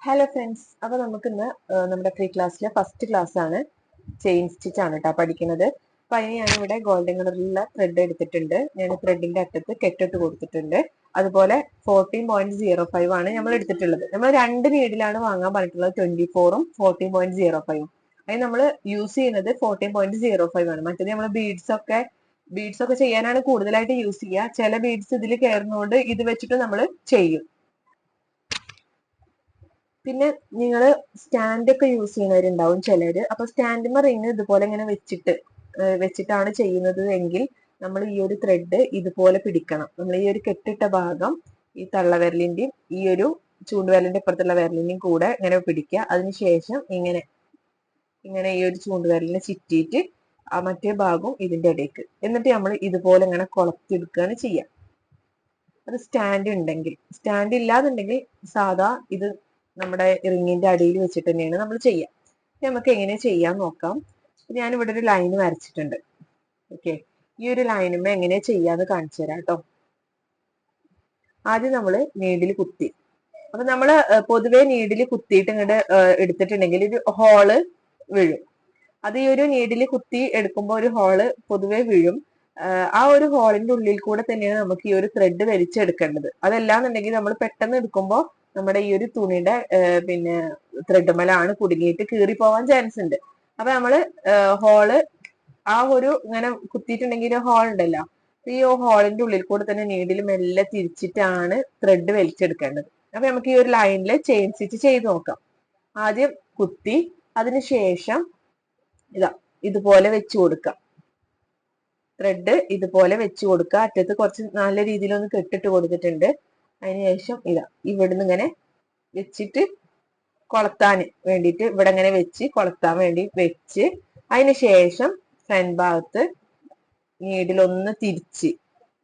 Hello friends, അപ്പൊ നമുക്ക് ഇന്ന് നമ്മുടെ പ്രീ ക്ലാസ്സിലെ ഫസ്റ്റ് ക്ലാസ് ആണ്. ചെയിൻ സ്റ്റിച്ച് ആണ് കേട്ടോ പഠിക്കുന്നത്. അപ്പൊ അതിന് ഞാനിവിടെ ഗോൾഡൻ കളറിലുള്ള ത്രെഡ് എടുത്തിട്ടുണ്ട്. ഞാൻ ത്രെഡിന്റെ അറ്റത്ത് കെട്ടിട്ട് കൊടുത്തിട്ടുണ്ട്. അതുപോലെ 14.05 ആണ് നമ്മൾ എടുത്തിട്ടുള്ളത്. നമ്മൾ രണ്ട് നീഡിലാണ് വാങ്ങാൻ പറഞ്ഞിട്ടുള്ളത്, 24ഉം 14.05ഉം. അതിന് നമ്മൾ യൂസ് ചെയ്യുന്നത് 14.05 ആണ്. മറ്റേത് നമ്മൾ ബീഡ്സ് ഒക്കെ ചെയ്യാനാണ് കൂടുതലായിട്ട് യൂസ് ചെയ്യുക. ചില ബീഡ്സ് ഇതിൽ കയറുന്നതുകൊണ്ട് ഇത് വെച്ചിട്ട് നമ്മൾ ചെയ്യും. പിന്നെ നിങ്ങൾ സ്റ്റാൻഡ് ഒക്കെ യൂസ് ചെയ്യുന്നവരുണ്ടാവും ചിലര്. അപ്പൊ സ്റ്റാൻഡിന്റെ റിങ് ഇതുപോലെ ഇങ്ങനെ വെച്ചിട്ടാണ് ചെയ്യുന്നത് എങ്കിൽ നമ്മൾ ഈ ഒരു ത്രെഡ് ഇതുപോലെ പിടിക്കണം. നമ്മൾ ഈ ഒരു കെട്ടിട്ട ഭാഗം ഈ തള്ളവിരലിന്റെയും ഈ ഒരു ചൂണ്ടുവിരലിന്റെ ഇപ്പുറത്തുള്ള വിരലിന്റെയും കൂടെ ഇങ്ങനെ പിടിക്കുക. അതിനുശേഷം ഇങ്ങനെ ഈ ഒരു ചൂണ്ടുവിരലിനെ ചുറ്റിയിട്ട് ആ മറ്റേ ഭാഗവും ഇതിന്റെ ഇടയ്ക്ക്, എന്നിട്ട് നമ്മൾ ഇതുപോലെ ഇങ്ങനെ കൊളത്തിയെടുക്കുകയാണ് ചെയ്യുക. അത് സ്റ്റാൻഡ് ഉണ്ടെങ്കിൽ. സ്റ്റാൻഡ് ഇല്ലാന്നുണ്ടെങ്കിൽ സാധാ ഇത് നമ്മുടെ റിങ്ങിന്റെ അടിയിൽ വെച്ചിട്ട് തന്നെയാണ് നമ്മൾ ചെയ്യുക. നമുക്ക് എങ്ങനെ ചെയ്യാൻ നോക്കാം. ഞാനിവിടെ ഒരു ലൈൻ വരച്ചിട്ടുണ്ട്. ഓക്കെ, ഈ ഒരു ലൈനുമേ എങ്ങനെ ചെയ്യാന്ന് കാണിച്ചു തരാം കേട്ടോ. ആദ്യം നമ്മൾ നീഡിൽ കുത്തി. അപ്പൊ നമ്മള് പൊതുവെ നീഡിൽ കുത്തിയിട്ട് ഇങ്ങോട്ട് എടുത്തിട്ടുണ്ടെങ്കിൽ ഒരു ഹോള് വീഴും. അത് ഈ ഒരു നീഡിൽ കുത്തി എടുക്കുമ്പോൾ ഒരു ഹോള് പൊതുവെ വീഴും. ആ ഒരു ഹോളിന്റെ ഉള്ളിൽ കൂടെ തന്നെയാണ് നമുക്ക് ഈ ഒരു ത്രെഡ് വലിച്ചെടുക്കേണ്ടത്. അതല്ലാന്നുണ്ടെങ്കിൽ നമ്മൾ പെട്ടെന്ന് എടുക്കുമ്പോൾ നമ്മുടെ ഈ ഒരു തുണിയുടെ പിന്നെ ത്രെഡ്മലാണ് കുടുങ്ങിയിട്ട് കീറി പോവാൻ ചാൻസ് ഉണ്ട്. അപ്പൊ നമ്മള് ഹോള് ആ ഒരു ഇങ്ങനെ കുത്തിയിട്ടുണ്ടെങ്കിൽ ഹോൾ ഉണ്ടല്ലോ, ഈ ഹോളിന്റെ ഉള്ളിൽ കൂടെ തന്നെ നീഡിൽ മെല്ലെ തിരിച്ചിട്ടാണ് ത്രെഡ് വലിച്ചെടുക്കേണ്ടത്. അപ്പൊ നമുക്ക് ഈ ഒരു ലൈനിൽ ചെയിൻ സ്റ്റിച്ച് ചെയ്ത് നോക്കാം. ആദ്യം കുത്തി അതിനുശേഷം ഇതുപോലെ വെച്ചു കൊടുക്കാം. ത്രെഡ് ഇതുപോലെ വെച്ചു കൊടുക്കുക. അറ്റത്ത് കുറച്ച് നല്ല രീതിയിൽ ഒന്ന് കെട്ടിട്ട് കൊടുത്തിട്ടുണ്ട്. അതിനുശേഷം ഇവിടുന്ന് ഇങ്ങനെ വെച്ചിട്ട് കൊളത്താൻ വേണ്ടിയിട്ട് ഇവിടെ ഇങ്ങനെ വെച്ച് കൊളത്താൻ വേണ്ടി വെച്ച് അതിനുശേഷം ഫ്രണ്ട് ഭാഗത്ത് നീഡിലൊന്ന് തിരിച്ച്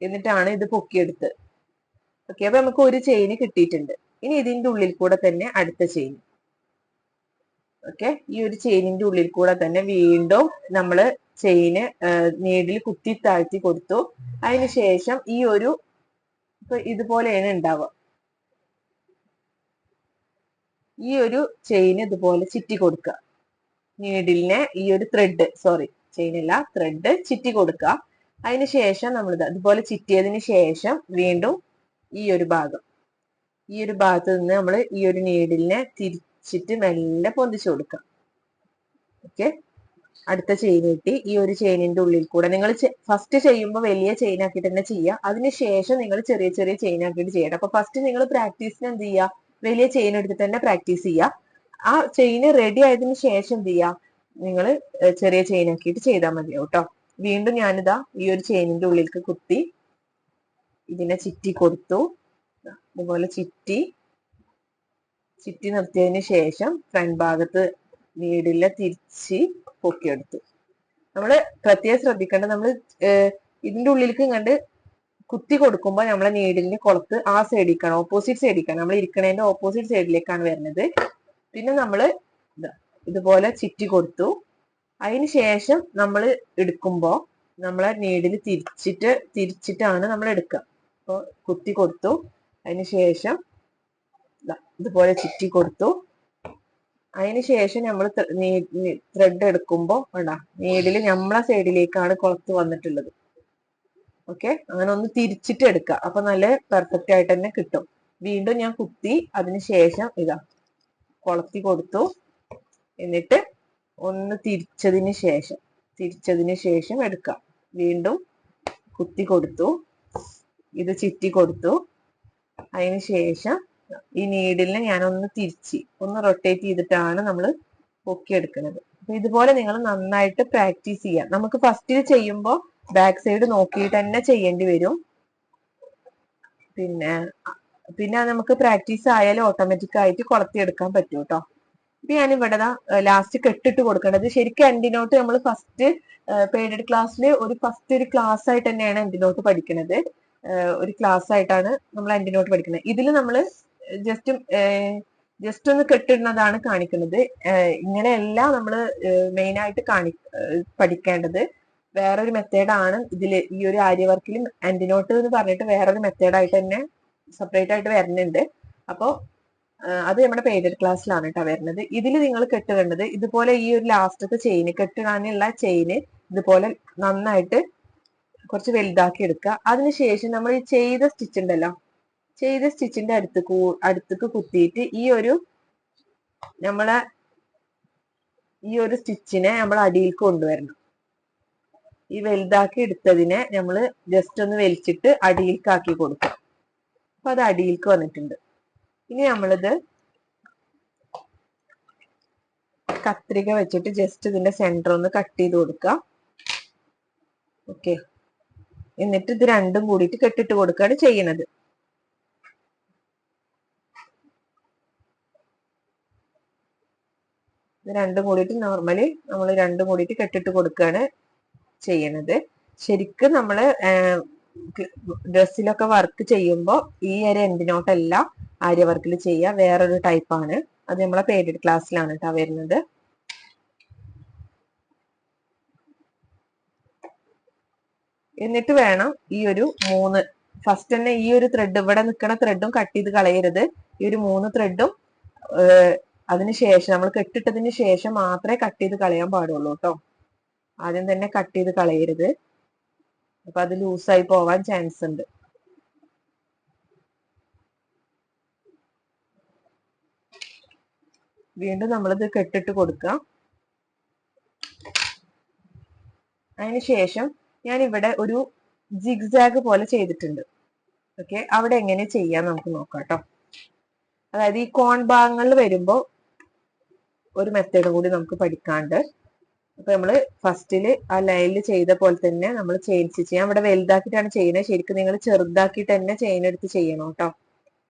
എന്നിട്ടാണ് ഇത് പൊക്കിയെടുത്ത്. ഓക്കെ, അപ്പൊ നമുക്ക് ഒരു ചെയിന് കിട്ടിയിട്ടുണ്ട്. ഇനി ഇതിന്റെ ഉള്ളിൽ കൂടെ തന്നെ അടുത്ത ചെയിൻ. ഓക്കെ, ഈ ഒരു ചെയിനിന്റെ ഉള്ളിൽ കൂടെ തന്നെ വീണ്ടും നമ്മള് ചെയിന് നീഡിൽ കുത്തി താഴ്ത്തി കൊടുത്തു. അതിനുശേഷം ഈ ഒരു ഇതുപോലെയാണ് ഉണ്ടാവുക. ഈ ഒരു ചെയിൻ ഇതുപോലെ ചുറ്റി കൊടുക്കുക. നീഡിലിനെ ഈ ഒരു ത്രെഡ് ചുറ്റി കൊടുക്കുക. അതിനുശേഷം നമ്മൾ ഇതുപോലെ ചുറ്റിയതിന് ശേഷം വീണ്ടും ഈ ഒരു ഭാഗത്ത് നിന്ന് നമ്മൾ ഈ ഒരു നീഡിലിനെ തിരിച്ചിട്ട് മെല്ലെ പൊന്തിച്ചു കൊടുക്കുക. ഓക്കെ, അടുത്ത ചെയിൻ കിട്ടി. ഈ ഒരു ചെയിനിന്റെ ഉള്ളിൽ കൂടെ നിങ്ങൾ ഫസ്റ്റ് ചെയ്യുമ്പോൾ വലിയ ചെയിൻ ആക്കിയിട്ട് തന്നെ ചെയ്യുക. അതിനുശേഷം നിങ്ങൾ ചെറിയ ചെറിയ ചെയിൻ ആക്കിയിട്ട് ചെയ്യണം. അപ്പൊ ഫസ്റ്റ് നിങ്ങൾ പ്രാക്ടീസിന് എന്ത് ചെയ്യുക, വലിയ ചെയിൻ എടുത്തിട്ട് തന്നെ പ്രാക്ടീസ് ചെയ്യുക. ആ ചെയിന് റെഡി ആയതിനു ശേഷം എന്ത് ചെയ്യുക, നിങ്ങൾ ചെറിയ ചെയിൻ ആക്കിയിട്ട് ചെയ്താൽ മതിയാവും കേട്ടോ. വീണ്ടും ഞാനിതാ ഈ ഒരു ചെയിനിന്റെ ഉള്ളിലേക്ക് കുത്തി ഇതിനെ ചുറ്റി കൊടുത്തു. അതുപോലെ ചുറ്റി നിർത്തിയതിന് ശേഷം ഫ്രണ്ട് ഭാഗത്ത് നീഡിലെ തിരിച്ച് പൊക്കിയെടുത്തു. നമ്മള് പ്രത്യേകം ശ്രദ്ധിക്കേണ്ടത്, നമ്മൾ ഇതിന്റെ ഉള്ളിലേക്ക് കണ്ട് കുത്തി കൊടുക്കുമ്പോൾ നമ്മളെ നീഡിലിന്റെ കുളത്ത് ആ സൈഡിലേക്കാണ്, ഓപ്പോസിറ്റ് സൈഡിലേക്കാണ്, നമ്മൾ ഇരിക്കണതിന്റെ ഓപ്പോസിറ്റ് സൈഡിലേക്കാണ് വരുന്നത്. പിന്നെ നമ്മള് ഇതുപോലെ ചുറ്റി കൊടുത്തു. അതിന് ശേഷം നമ്മൾ എടുക്കുമ്പോ നമ്മളെ നീഡിൽ തിരിച്ചിട്ടാണ് നമ്മൾ എടുക്കുക. അപ്പൊ കുത്തി കൊടുത്തു, അതിന് ശേഷം ഇതുപോലെ ചുറ്റി കൊടുത്തു. അതിനുശേഷം നമ്മൾ ത്രെഡ് എടുക്കുമ്പോ നീഡിൽ നമ്മളെ സൈഡിലേക്കാണ് കുളത്ത് വന്നിട്ടുള്ളത്. ഓക്കെ, അങ്ങനെ ഒന്ന് തിരിച്ചിട്ട് എടുക്കുക. അപ്പൊ നല്ല പെർഫെക്റ്റ് ആയിട്ട് തന്നെ കിട്ടും. വീണ്ടും ഞാൻ കുത്തി അതിനുശേഷം കൊളത്തി കൊടുത്തു. എന്നിട്ട് ഒന്ന് തിരിച്ചതിന് ശേഷം എടുക്കാം. വീണ്ടും കുത്തി കൊടുത്തു, ഇത് ചുറ്റി കൊടുത്തു. അതിന് ശേഷം ഈ നീഡിലിനെ ഞാനൊന്ന് ഒന്ന് റൊട്ടേറ്റ് ചെയ്തിട്ടാണ് നമ്മൾ പൊക്കിയെടുക്കുന്നത്. അപ്പൊ ഇതുപോലെ നിങ്ങൾ നന്നായിട്ട് പ്രാക്ടീസ് ചെയ്യാം. നമുക്ക് ഫസ്റ്റിൽ ചെയ്യുമ്പോൾ ബാക്ക് സൈഡ് നോക്കിയിട്ട് തന്നെ ചെയ്യേണ്ടി വരും. പിന്നെ നമുക്ക് പ്രാക്ടീസ് ആയാലും ഓട്ടോമാറ്റിക് ആയിട്ട് കൊളത്തിയെടുക്കാൻ പറ്റും കേട്ടോ. ഇപ്പൊ ഞാൻ ഇവിടെ ലാസ്റ്റ് കെട്ടിട്ട് കൊടുക്കേണ്ടത് ശരിക്കും എൻഡിനോട്ട് നമ്മൾ ഫസ്റ്റ് പെയ്ഡ് ക്ലാസ്സിൽ ഒരു ക്ലാസ് ആയിട്ട് തന്നെയാണ് എൻഡിനോട്ട് പഠിക്കുന്നത്. ഒരു ക്ലാസ് ആയിട്ടാണ് നമ്മൾ എൻഡിനോട്ട് പഠിക്കുന്നത്. ഇതിൽ നമ്മൾ ജസ്റ്റ് ഒന്ന് കെട്ടിടുന്നതാണ് കാണിക്കുന്നത്. ഇങ്ങനെയല്ല നമ്മൾ മെയിൻ ആയിട്ട് പഠിക്കേണ്ടത്. വേറൊരു മെത്തേഡാണ് ഇതില്. ഈ ഒരു ആര്യ വർക്കിലും എൻഡിനോട്ട് എന്ന് പറഞ്ഞിട്ട് വേറൊരു മെത്തേഡായിട്ട് തന്നെ സെപ്പറേറ്റ് ആയിട്ട് വരുന്നുണ്ട്. അപ്പോൾ അത് നമ്മുടെ പെയ്ഡഡ് ക്ലാസ്സിലാണ് കേട്ടോ വരുന്നത്. ഇതിൽ നിങ്ങൾ കെട്ടുകേണ്ടത് ഇതുപോലെ ഈ ഒരു ലാസ്റ്റത്തെ ചെയിന് കെട്ടിടാനുള്ള ചെയിന് ഇതുപോലെ നന്നായിട്ട് കുറച്ച് വലുതാക്കി എടുക്കുക. അതിനുശേഷം നമ്മൾ ഈ ചെയ്ത സ്റ്റിച്ച് ഉണ്ടല്ലോ, ചെയ്ത സ്റ്റിച്ചിന്റെ അടുത്തേക്ക് കുത്തിയിട്ട് നമ്മളെ ഈ ഒരു സ്റ്റിച്ചിനെ നമ്മൾ അടിയിലേക്ക് കൊണ്ടുവരണം. ഈ വലുതാക്കി എടുത്തതിനെ നമ്മൾ ജസ്റ്റ് ഒന്ന് വലിച്ചിട്ട് അടിയിലേക്ക് ആക്കി കൊടുക്കുക. അപ്പൊ അത് അടിയിലേക്ക് വന്നിട്ടുണ്ട്. ഇനി നമ്മളിത് കത്രിക വെച്ചിട്ട് ജസ്റ്റ് ഇതിന്റെ സെന്റർ ഒന്ന് കട്ട് ചെയ്ത് കൊടുക്കുക. ഓക്കെ, എന്നിട്ട് ഇത് രണ്ടും കൂടിയിട്ട് കെട്ടിട്ട് കൊടുക്കുകയാണ് ചെയ്യുന്നത്. ഇത് രണ്ടും കൂടിയിട്ട് നോർമലി നമ്മൾ രണ്ടും കൂടിയിട്ട് കെട്ടിട്ട് കൊടുക്കുകയാണ് ചെയ്യണത്. ശരിക്കും നമ്മള് ഡ്രസ്സിലൊക്കെ വർക്ക് ചെയ്യുമ്പോൾ ഈ ഒരു എൻഡ് നോട്ടല്ല ആര്യ വർക്കിൽ ചെയ്യുക, വേറൊരു ടൈപ്പാണ്. അത് നമ്മളെ പെയ്ഡഡ് ക്ലാസ്സിലാണ് കേട്ടോ വരുന്നത്. എന്നിട്ട് വേണം ഈ ഒരു ഫസ്റ്റ് തന്നെ ഈ ഒരു ത്രെഡ്, ഇവിടെ നിൽക്കുന്ന ത്രെഡും കട്ട് ചെയ്ത് കളയരുത്. ഈ ഒരു 3 ത്രെഡും അതിനുശേഷം നമ്മൾ കെട്ടിട്ടതിന് ശേഷം മാത്രമേ കട്ട് ചെയ്ത് കളയാൻ പാടുള്ളൂ കേട്ടോ. ആദ്യം തന്നെ കട്ട് ചെയ്ത് കളയരുത്, അപ്പൊ അത് ലൂസായി പോവാൻ ചാൻസ് ഉണ്ട്. വീണ്ടും നമ്മളിത് കെട്ടിട്ട് കൊടുക്കാം. അതിനുശേഷം ഞാൻ ഇവിടെ ഒരു ജിഗ്സാഗ് പോലെ ചെയ്തിട്ടുണ്ട്. ഓക്കെ, അവിടെ എങ്ങനെ ചെയ്യാൻ നമുക്ക് നോക്കാം കേട്ടോ. അതായത് ഈ കോൺ ഭാഗങ്ങളിൽ വരുമ്പോൾ ഒരു മെത്തേഡ് കൂടി നമുക്ക് പഠിക്കാണ്ട്. അപ്പൊ നമ്മള് ഫസ്റ്റില് ആ ലൈനിൽ ചെയ്ത പോലെ തന്നെ നമ്മൾ ചെയിൻ സ്റ്റിച്ച് ചെയ്യാം. ഇവിടെ വലുതാക്കിയിട്ടാണ് ചെയ്യുന്നത്, ശരിക്കും നിങ്ങൾ ചെറുതാക്കിയിട്ട് തന്നെ ചെയിൻ എടുത്ത് ചെയ്യണം കേട്ടോ.